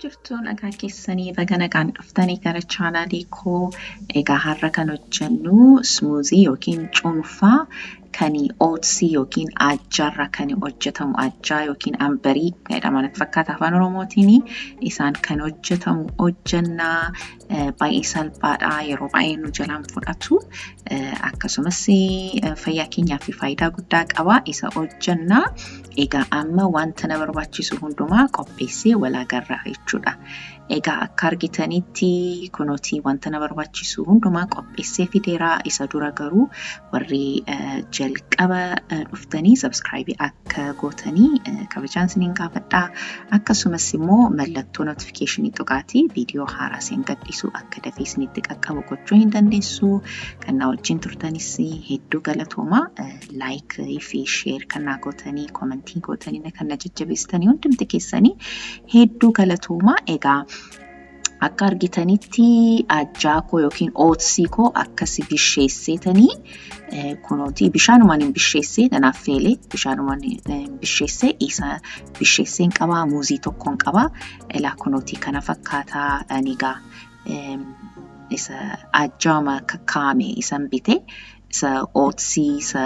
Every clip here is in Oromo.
Jirtuun nagaa keessanii baga nagaan dhuftanii gara chaanaalii koo. Egaa har'a kan hojjennu smoothii yookiin cuunfaa kan oatsii yookiin ajjaarraa kan hojjetamu, ajjaa yookiin ambarii jedhama fakkaata afaan Oromootiin. Isaan kan hojjetamu hojjennaa. Baay'ee salphaadha, yeroo baay'ee nu jalaan fudhatu. Akkasumas fayyaa keenyaaf faayidaa guddaa qaba. Isa hojjennaa. Egaa amma wanta na barbaachisu hundumaa qopheessee wal agarra jechuudha. Egaa akka argitanitti kunooti wanta na barbaachisu hundumaa qopheessee fideera. Isa dura garuu warri jalqaba dhuftanii subscribe akka gootanii kabajaan isiniin gaafadha. Akkasumas immoo mallattoo notification tuqaatii viidiyoo haaraa isin gadhiisu akka dafee isinitti qaqqabu gochuu hin dandeessu. Kan na wajjin turtanis hedduu galatooma. Like fi share kan na gootanii commentii gootanii kan na jajjabeessitanii hundumti keessanii hedduu galatooma. Egaa akka argitanitti ajjaa koo yookiin oatsii koo akkasi bisheesseetanii kunooti bishaanumaan hin bisheessee kanaaf feelee bishaanumaan bisheessee isa bisheesseen qabaa muuzii tokkoon qabaa ilaa kunooti kana fakkaataa anigaa isa ajjaama kakkaame isan bite isa oatsii isa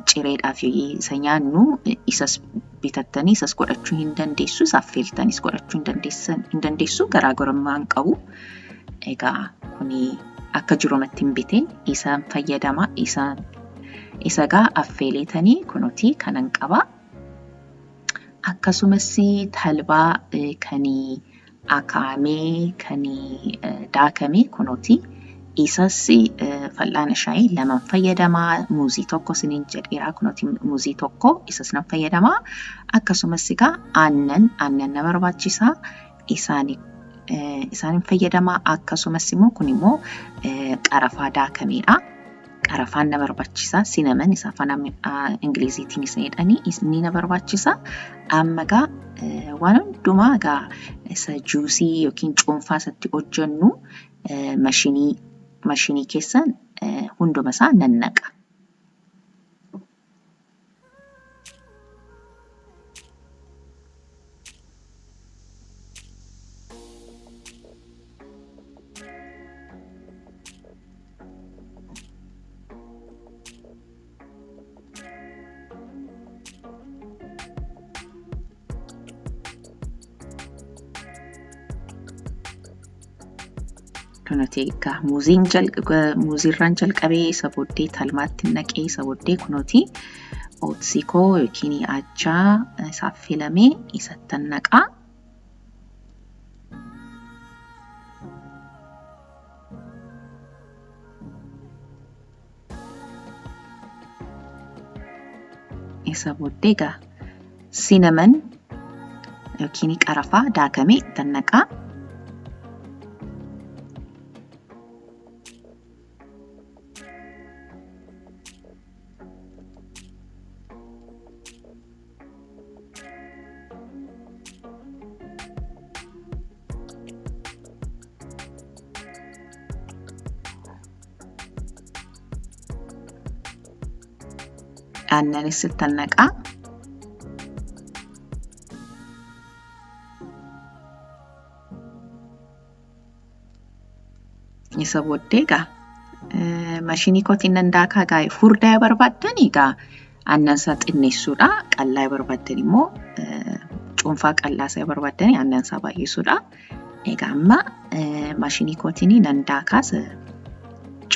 cireedhaaf isa nyaannu isas bitattanii isas godhachuu hin dandeessu, isaaf feeltanis godhachuu hin dandeessu, garaagarummaa hin qabu. Egaa kuni akka jirumatti hin bite isaan fayyadama. Isa gaa affeeletanii kunuuti kanan qaba. Akkasumas talbaa kan akaamee kan daakame kunuuti. Isas fal'aana shaayii lama fayyadama. Muuzii tokko siniin jedheera kunuuti muuzii tokko isas nan fayyadama. Akkasumas egaa aannan na barbaachisa. Isaan fayyadama. Akkasumas immoo kun immoo qarafaa daakameedha. Qarafaan na barbaachisa. Cinnamon isa afaan Ingiliziitiin isa jedhanii inni na barbaachisa. Amma egaa waan hundumaa egaa isa juusii yookiin cuunfaa isatti hojjennu mashinii keessan hunduma isaa nan naqa. Kunuuti egaa muuziirraan jalqabee isa booddee talmaatti naqee isa booddee kunuuti oatsii koo yookiin ajjaa isaaf filamee isatti naqaa. Isa booddee egaa cinnamon yookiin qarafaa daakamee itti naqaa. Aannanis itti naqaa. Isa booddee egaa mashinii kootiin nan daakaa egaa furdaa barbaaddanii egaa aannan isaa xinneessuudha. Qallaa barbaaddan immoo cuunfaa qallaa isaa barbaaddanii aannan isaa baay'isuudha. Egaa amma mashinii kootiin nan daakaa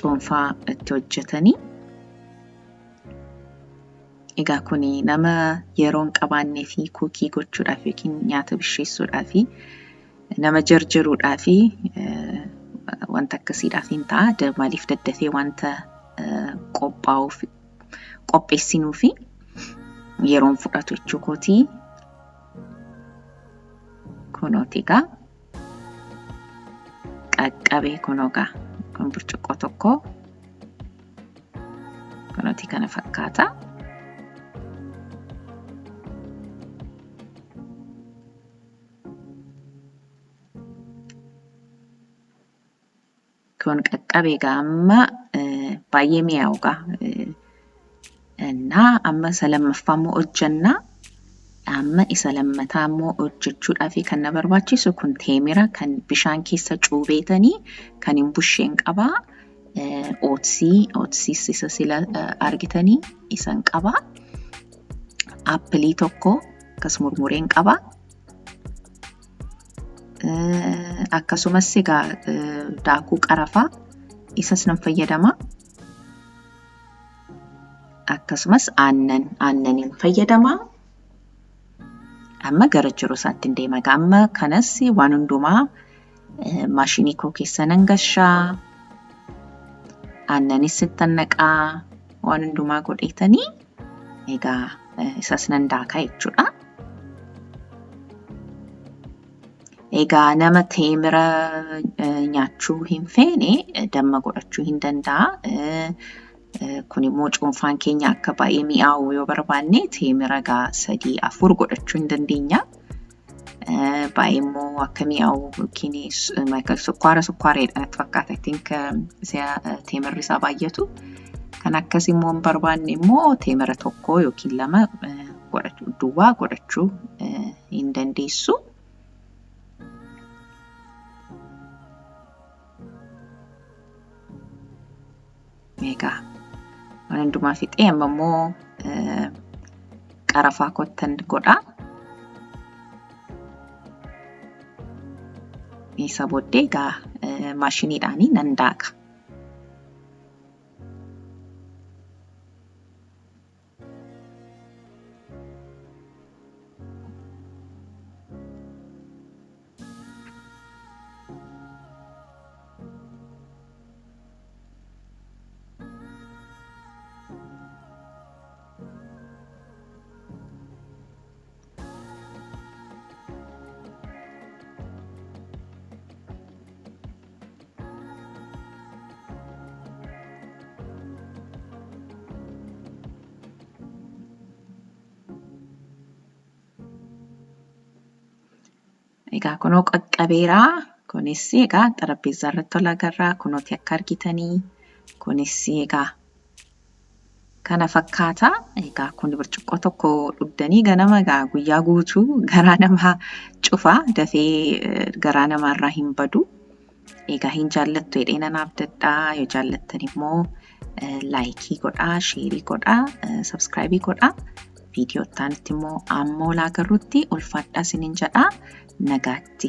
cuunfaa itti hojjetanii. Egaa kuni nama yeroo hin qabaannee fi kuukii gochuudhaaf yookiin nyaata bisheessuudhaaf nama jarjaruudhaaf wanta akkasiidhaaf hin ta'a. Maaliif daddafee wanta qophaa'uuf qopheessinuuf yeroon fudhatu jechuu kooti. Kunooti egaa qaqqabee kunoogaa kun burcuqqoo tokko kunooti kana fakkaata. kun qaqqabe amma baay'ee mi'aawa. እና amma salammaffaa immoo hojjenna. Amma isa lammataa immoo hojjechuudhaaf kan na barbaachisu kun teemira kan bishaan keessa cuubeetanii kan hin busheen qabaa. Oatsii isa sila argitanii isan qabaa. Appilii tokko akkas murmureen qabaa. Akkasumas egaa daakuu qarafaa isas nan fayyadama. Akkasumas aannaniin fayyadama. Amma gara jiru isaatti deema. Amma kanas waan hundumaa maashinii koo keessa nan gashaa. Aannanis ittan naqaa. Waan hundumaa godheetanii egaa isas nan daakaa jechuudha. Egaa nama teemira nyaachuu hin feene damma godhachuu hin danda'a. Kun immoo cuunfaan keenya akka baay'ee mi'aawu yoo barbaanne teemira 3-4 godhachuu hin dandeenya. Baay'ee immoo akka mi'aawu yookiin sukkaareedhaan itti fakkaata. I think teemirri isaa baay'atu. Kan akkas immoo hin barbaanne immoo teemira tokko yookiin 2 duwwaa godhachuu hin dandeessu. Egaa waan hundumaa fixee amma immoo qarafaa kottan godha. Isa booddee egaa maashiniidhaan nan daaka. Egaa kunoo qaqqabeeraa. Kunis egaa xarapheezaa irratti ol agarraa. Kunooti akka argitanii. Kunis egaa kana fakkaata. Egaa kun burcuqqoo tokko dhugdanii ganama egaa guyyaa guutuu garaa namaa cufa. Dafee garaa namaarraa hin badu. Egaa hin jaallattu jedhee nan abdadhaa. Yoo jaallattan immoo laayikii godhaa, sheerii godhaa, sabskiraayibii godhaa. Viidiyoo itti aanutti immoo ammoo laagarrutti ulfaadhaa isiniin jedhaa. Nagaatti.